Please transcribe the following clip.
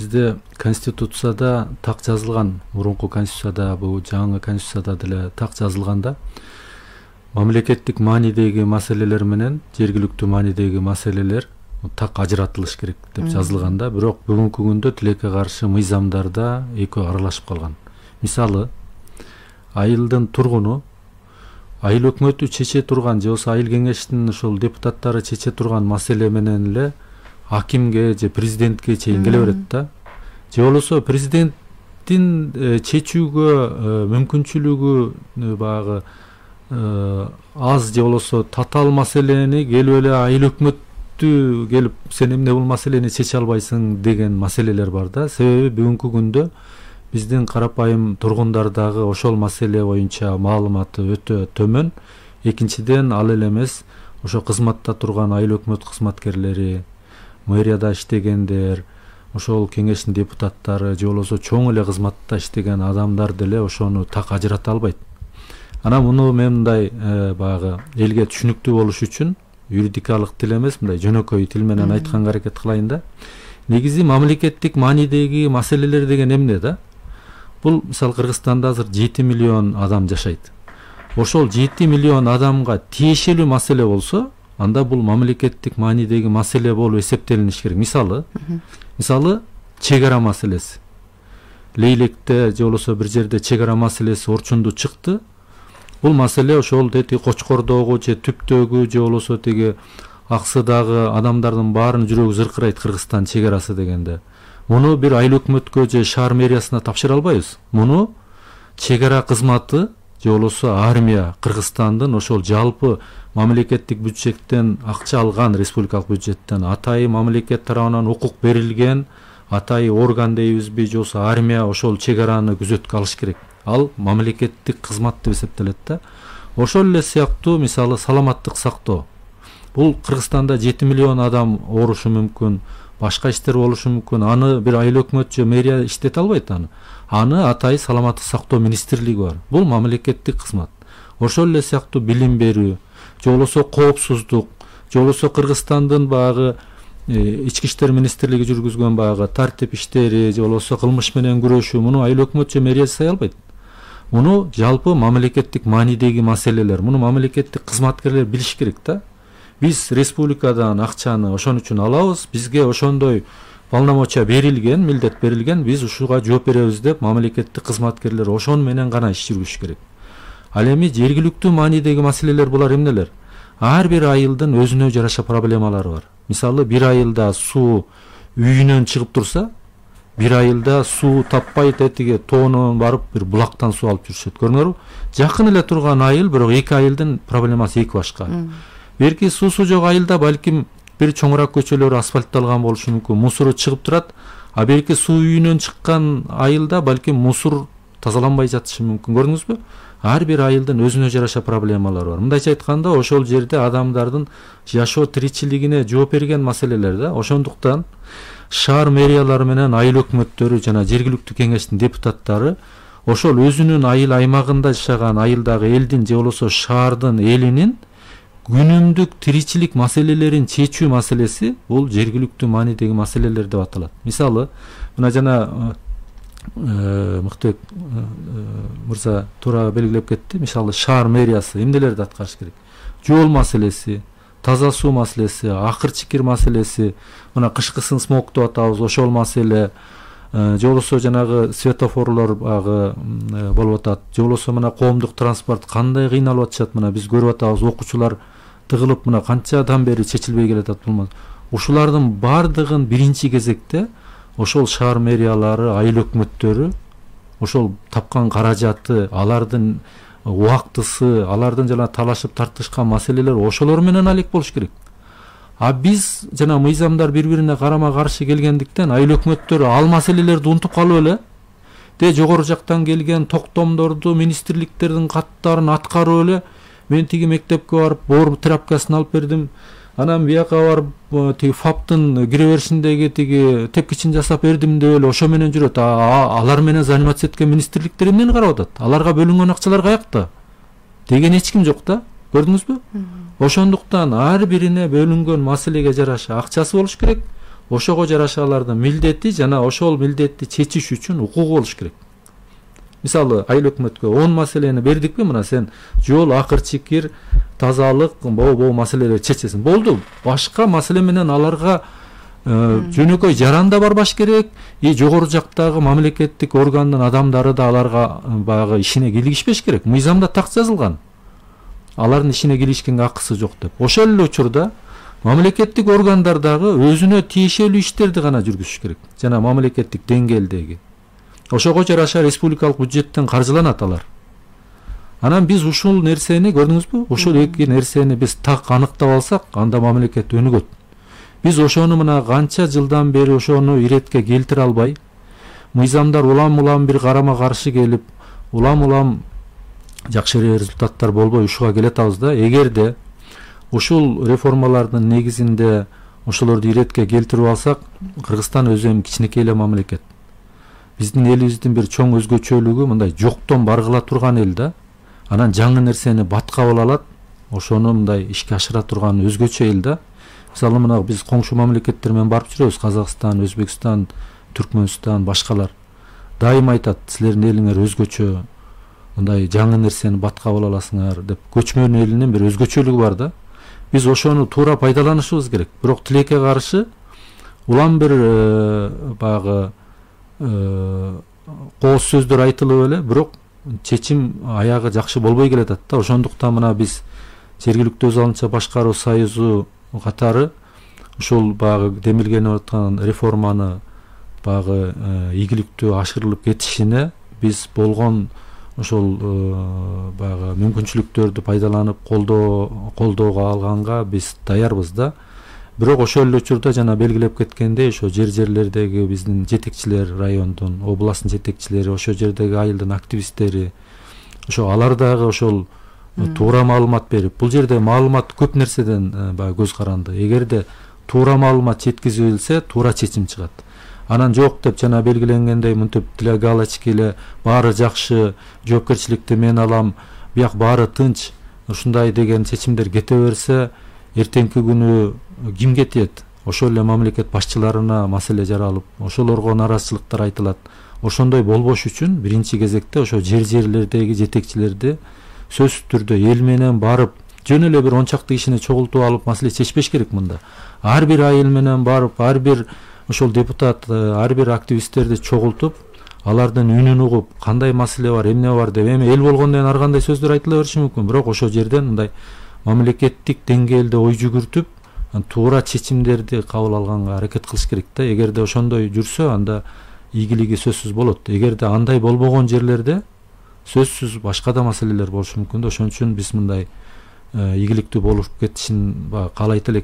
бизде конституцияда так жазылган, мурунку конституцияда, бул жаңы конституцияда деле так жазылганда мамлекеттик маанидеги маселелер менен жергиликтүү маанидеги маселелер так ажыратылыш керек деп жазылганда, бирок бүгүнкү күндө тилекке каршы мыйзамдарда экөө аралашып калган. Мисалы, айылдын тургуну айыл өкмөтү чече турган же болбосо айыл кеңештин ошол депутаттары чече турган маселе менен эле акимге же президентке чейин келе берет да. Же болбосо президенттин чечүүгө мүмкүнчүлүгү баягы аз же болбосо татаал маселени келип эле айыл өкмөттү келип сен эмне бул маселени чече албайсың деген маселелер бар да. Себеби бүгүнкү күндө биздин карапайым тургундардагы ошол маселе боюнча маалыматы өтө төмөн. Экинчиден, ал эле эмес, ошо кызматта турган айыл өкмөт кызматкерлери, мэрияда иштегендер, ошол кеңештин депутаттары же болбосо чоң эле кызматта иштеген адамдар деле ошону так ажырата албайт. Анан муну мен мындай баягы элге түшүнүктүү болуш үчүн юридикалык тил эмес, мындай жөнөкөй тил менен айтканга аракет кылайын да. Негизи мамлекеттик маанидеги маселелер деген эмне да? Бул мисалы Кыргызстанда азыр 7 миллион адам жашайт. Ошол 7 миллион адамга тиешелүү маселе болсо, анда бул мамлекеттик маанидеги маселе болуп эсептелиниш керек. Мисалы чек ара маселеси. Лейлекте же болбосо бир жерде чек ара маселеси орчунду чыкты. Бул маселе ошол дети Кочкордогу же Түптөгү же болбосо тиги Аксыдагы адамдардын баарын жүрөгү зыркырайт, Кыргызстан чек арасы дегенде. Муну бир айыл өкмөткө же шаар мэриясына тапшыра албайбыз. Муну чек ара кызматы же болбосо армия Кыргызстандын ошол жалпы мамлекеттик бюджеттен акча алган, республикалык бюджеттен атайы мамлекет тарабынан укук берилген атайы орган дейбизби же болбосо армия ошол чек араны күзөткө алыш керек. Ал мамлекеттик кызмат деп эсептелет да. Ошол эле сыяктуу мисалы саламаттык сактоо. Бул Кыргызстанда 7 миллион адам оорушу мүмкүн, башка иштер болушу мүмкүн. Аны бир айыл өкмөт же мэрия иштете албайт аны. Аны атайы саламаттык сактоо министрлиги бар. Бул мамлекеттик кызмат. Ошол эле сыяктуу билим берүү, же болбосо коопсуздук, же болбосо Кыргызстандын баягы ички иштер министрлиги жүргүзгөн баягы тартип иштери, же болбосо кылмыш менен күрөшүү, муну айыл өкмөт же мэрия жасай албайт. Муну жалпы мамлекеттик маанидеги маселелер, муну мамлекеттик кызматкерлер билиш керек да. Биз республикадан акчаны ошон үчүн алабыз, бизге ошондой полномочия берилген, милдет берилген, биз ушуга жооп беребиз деп мамлекеттик кызматкерлер ошон менен гана иш жүргүзүш керек. Ал эми жергиликтүү маанидеги маселелер булар эмнелер? Ар бир айылдын өзүнө жараша проблемалары бар. Мисалы, бир айылда суу үйүнөн чыгып турса, бир айылда суу таппай тетиге тоонон барып бир булактан суу алып жүрүшөт. Көрүңөрбү? Жакын эле турган айыл, бирок эки айылдын проблемасы эки башка. Берки суусу жок айылда балким бир чоңураак көчөлөр асфальтталган болушу мүмкүн, мусору чыгып турат, а берки суу үйүнөн чыккан айылда балким мусор тазаланбай жатышы мүмкүн. Көрдүңүзбү? Ар бир айылдын өзүнө жараша проблемалары бар. Мындайча айтканда, ошол жерде адамдардын жашоо тиричилигине жооп берген маселелер да. Ошондуктан шаар мэриялары менен айыл өкмөттөрү жана жергиликтүү кеңештин депутаттары ошол өзүнүн айыл аймагында жашаган айылдагы элдин же болбосо шаардын элинин күнүмдүк тиричилик маселелерин чечүү маселеси бул жергиликтүү маанидеги маселелер деп аталат. Мисалы, мына жана Мыктыбек мырза туура белгилеп кетти. Мисалы, шаар мэриясы эмнелерди аткарыш керек? Жол маселеси, таза суу маселеси, акыр чикир маселеси, мына кышкысын смог деп атабыз, ошол маселе, же болбосо жанагы светофорлор болуп атат, же болбосо мына коомдук транспорт кандай кыйналып атышат, мына биз көрүп атабыз, окуучулар тыгылып мына канчадан бери чечилбей келатат бул. Ушулардын бардыгын биринчи кезекте ошол шаар мэриялары, айыл өкмөттөрү ошол тапкан каражаты, алардын убактысы, алардын жана талашып тартышкан маселелер ошолор менен алек болуш керек. А биз жана мыйзамдар бири-бирине карама каршы келгендиктен айыл өкмөттөрү ал маселелерди унутуп калып эле, де жогору жактан келген токтомдорду, министрликтердин каттарын аткарып эле, мен тиги мектепке барып боор тряпкасын алып бердим, анан бияка барып тиги ФАПтын кире беришиндеги тиги тепкичин жасап бердим деп эле ошо менен жүрөт. Алар менен заниматься эткен министрликтер эмнени карап атат? Аларга бөлүнгөн акчалар каякта? Деген эч ким жок да. Көрдүңүзбү? Ошондуктан ар бирине бөлүнгөн маселеге жараша акчасы болуш керек. ошого жараша алардын милдети жана ошол милдетти чечиш үчүн укугу болуш керек. Мисалы айыл өкмөткө 10 маселени бердикпи, мына сен жол, акыр чикир, тазалык, боо маселелерди чечесиң. Болду. Башка маселе менен аларга жөнөкөй жаранда барбаш керек. Жогору жактагы мамлекеттик органдын адамдары да аларга баягы ишине киргизбеш керек. Мыйзамда так жазылган. Алардын ишине киришкенге акысы жок деп. Ошол эле учурда мамлекеттик органдар дагы өзүнө тиешелүү иштерди гана жүргүзүш керек. Жана мамлекеттик деңгээлдеги. Ошого жараша республикалык бюджеттен каржыланат алар. Анан биз ушул нерсени көрдүңүзбү? Ушул эки нерсени биз так аныктап алсак, анда мамлекет өнүгөт. Биз ошону мына канча жылдан бери ошону иретке келтире албай, мыйзамдар улам бир карама каршы келип, улам жакшы результаттар болбой ушуга келатабыз да. Эгерде ушул реформалардын негизинде ошолорду иретке келтирип алсак, Кыргызстан өзү эми кичинекей эле мамлекет. Биздин элибиздин бир чоң өзгөчөлүгү мындай жоктон баргыла турган эл да. Анан жаңы нерсени батка ала алат, ошону мындай ишке ашыра турган өзгөчө эл да. Мисалы мына биз коңшу мамлекеттер менен барып жүрөбүз, Казакстан, Өзбекстан, Түркмөнстан, башкалар. Дайыма айтат, силердин элиңер өзгөчө, мындай жаңы нерсени батка ала аласыңар деп. Көчмөн элинин бир өзгөчөлүгү бар да. Биз ошону туура пайдаланышыбыз керек. Бирок тилекке каршы улам бир баягы кооз сөздөр айтылып эле, бирок чечим аягы жакшы болбой келатат да. Ошондуктан мына биз жергиликтүү өз алынча башкаруу союзу катары ушул баягы демилгенип аткан реформаны баягы ийгиликтүү ашырылып кетишине биз болгон ошол баягы мүмкүнчүлүктөрдү пайдаланып колдоого алганга биз даярбыз да. Бирок ошол эле учурда жана белгилеп кеткендей, ошо жерлердеги биздин жетекчилер, райондун, областтын жетекчилери, ошол жердеги айылдын активисттери, ошо алар дагы ошол туура маалымат берип, бул жерде маалымат көп нерседен баягы көз каранды. Эгерде туура маалымат жеткизилсе, туура чечим чыгат. Анан жок деп жана белгиленгендей мынтип тиле галочка эле баары жакшы, жоопкерчиликти мен алам, бияк баары тынч, ушундай деген чечимдер кете берсе, эртеңки күнү кимге тиет? Ошол эле мамлекет башчыларына маселе жаралып, ошолорго нааразычылыктар айтылат. Ошондой болбош үчүн биринчи кезекте ошо жерлердеги жетекчилерди сөзсүз түрдө эл менен барып, жөн эле бир 10 чакты кишини чогултуп алып маселе чечпеш керек мында. Ар бир айыл менен барып, ар бир ошол депутат, ар бир активисттерди чогултуп, алардын үнүн угуп, кандай маселе бар, эмне бар деп, эми эл болгондон ар кандай сөздөр айтыла бериши мүмкүн, бирок ошол жерден мындай мамлекеттик деңгээлде ой жүгүртүп, туура чечимдерди кабыл алганга аракет кылыш керек да. Эгерде ошондой жүрсө, анда ийгилиги сөзсүз болот. Эгерде андай болбогон жерлерде сөзсүз башка да маселелер болушу мүмкүн да. Ошон үчүн биз мындай ийгиликтүү болуп кетишин каалайт элек.